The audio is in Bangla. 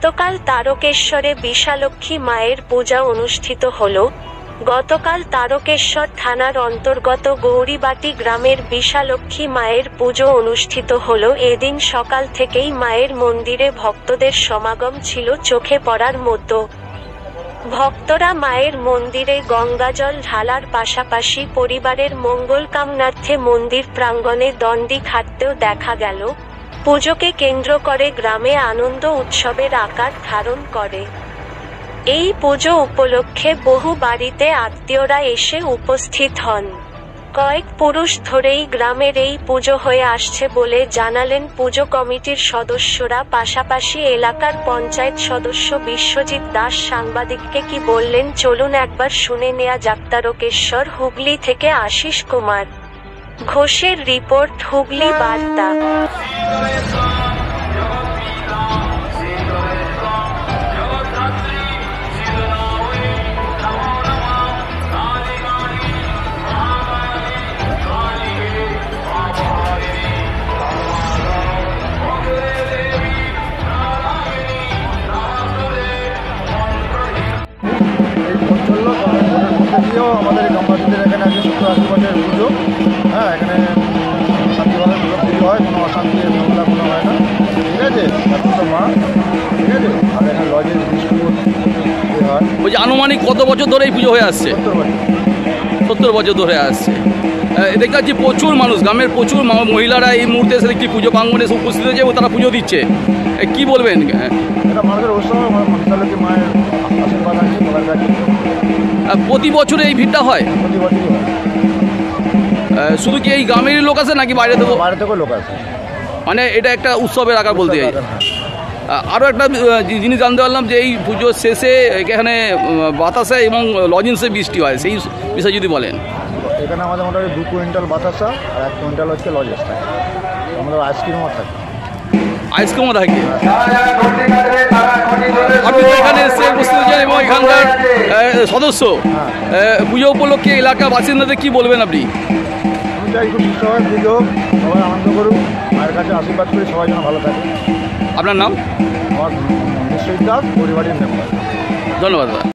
গতকাল তারকেশ্বরে বিশালক্ষী মায়ের পূজা অনুষ্ঠিত হল। গতকাল তারকেশ্বর থানার অন্তর্গত গৌরীবাটি গ্রামের বিশালক্ষী মায়ের পুজো অনুষ্ঠিত হল। এদিন সকাল থেকেই মায়ের মন্দিরে ভক্তদের সমাগম ছিল চোখে পড়ার মতো। ভক্তরা মায়ের মন্দিরে গঙ্গাজল ঢালার পাশাপাশি পরিবারের মঙ্গল কামনার্থে মন্দির প্রাঙ্গণে দণ্ডি খাটতেও দেখা গেল। পুজোকে কেন্দ্র করে গ্রামে আনন্দ উৎসবের আকার ধারণ করে। এই পুজো উপলক্ষে বহু বাড়িতে আত্মীয়রা এসে উপস্থিত হন। কয়েক পুরুষ ধরেই গ্রামের এই পুজো হয়ে আসছে বলে জানালেন পুজো কমিটির সদস্যরা। পাশাপাশি এলাকার পঞ্চায়েত সদস্য বিশ্বজিৎ দাস সাংবাদিককে কি বললেন চলুন একবার শুনে নেয়া যাক। তারকেশ্বর হুগলি থেকে আশিস কুমার ঘোষের রিপোর্ট, হুগলি বার্তা। আমাদের গ্রামবাসীদের এখানে আছে 70-80 বছরের পুজো। হ্যাঁ, এখানে শান্তিভাবে পুজো হয়, কোনো অশান্তি ঝামেলা কোনো হয় না। ঠিক আছে, মা ঠিক আছে। আর এখানে লজের বিস্কুট হয়। বলছি আনুমানিক কত বছর ধরে এই পুজো হয়ে আসছে? 70 বছর ধরে আসছে। দেখতে পাচ্ছি প্রচুর মানুষ, গ্রামের প্রচুর মহিলারা এই মুহূর্তে এসে দেখছি পুজো প্রাঙ্গণে এসে উপস্থিত হয়েছে এবং তারা পুজো দিচ্ছে। কি বলবেন? এটা মানুষের উৎসব, বিশালক্ষী মায়ের আশীর্বাদ আছে সবার কাছে। প্রতি বছরে এই ভিড়টা হয়? প্রতি বছরই হয়। শুধু কি এই গ্রামেরই লোক আছে নাকি বাইরে থেকেও? বাইরে থেকেও লোক আছে। মানে এটা একটা উৎসবের আকার বলতে চাই। আরও একটা জিনিস জানতে পারলাম যে এই পুজোর শেষে এখানে বাতাসা এবং লজেন্সে বৃষ্টি হয়, সেই বিষয়ে যদি বলেন। এখানে আমাদের মোটামুটি 2 কুইন্টাল বাতাসা আর 1 কুইন্টাল হচ্ছে লজেন্স থাকে। আমাদের আইসক্রিমও থাকে। আইসক্রিমও থাকে। আপনি তো এখানে এসে উপস্থিত হয়েছেন এবং এখানকার সদস্য। পুজো উপলক্ষে এলাকা বাসিন্দাদের কি বলবেন আপনি? আমি চাই খুব সবাই পুজো হোক, সবাই আনন্দ করুক, মায়ের কাছে আশীর্বাদ করি সবাই যেন ভালো থাকে। আপনার নাম? আমার বিশ্বজিৎ দাস, গৌরীবাটির মেম্বার। ধন্যবাদ।